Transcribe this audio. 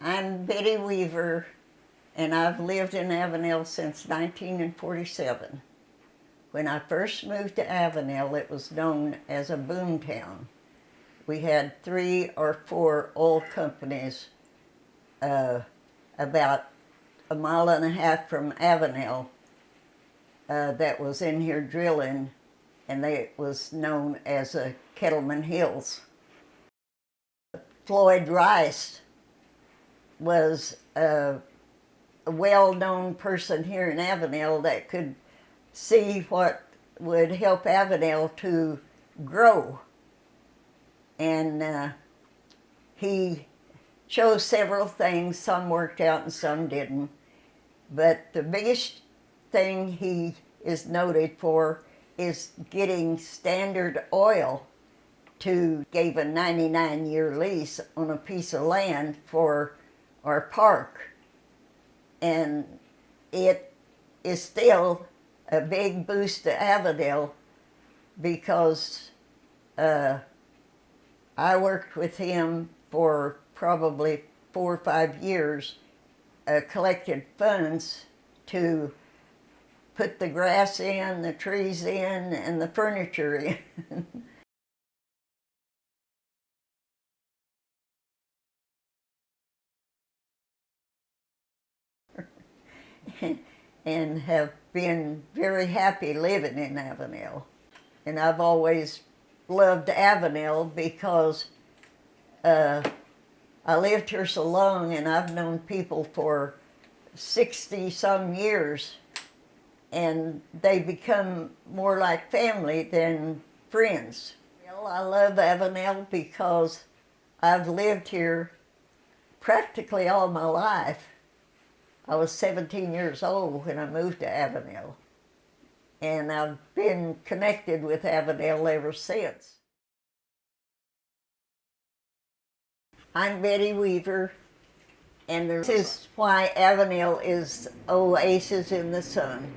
I'm Betty Weaver, and I've lived in Avenal since 1947. When I first moved to Avenal, it was known as a boom town. We had 3 or 4 oil companies about a mile and a half from Avenal that was in here drilling, and it was known as Kettleman Hills. Floyd Rice was a well-known person here in Avenal that could see what would help Avenal to grow. And he chose several things. Some worked out and some didn't. But the biggest thing he is noted for is getting Standard Oil gave a 99-year lease on a piece of land for our park. And it is still a big boost to Avenal because I worked with him for probably 4 or 5 years, collected funds to put the grass in, the trees in, and the furniture in. And have been very happy living in Avenal. And I've always loved Avenal because I lived here so long, and I've known people for 60-some years, and they become more like family than friends. Well, I love Avenal because I've lived here practically all my life. I was 17 years old when I moved to Avenal, and I've been connected with Avenal ever since. I'm Betty Weaver, and this is why Avenal is Oasis in the sun.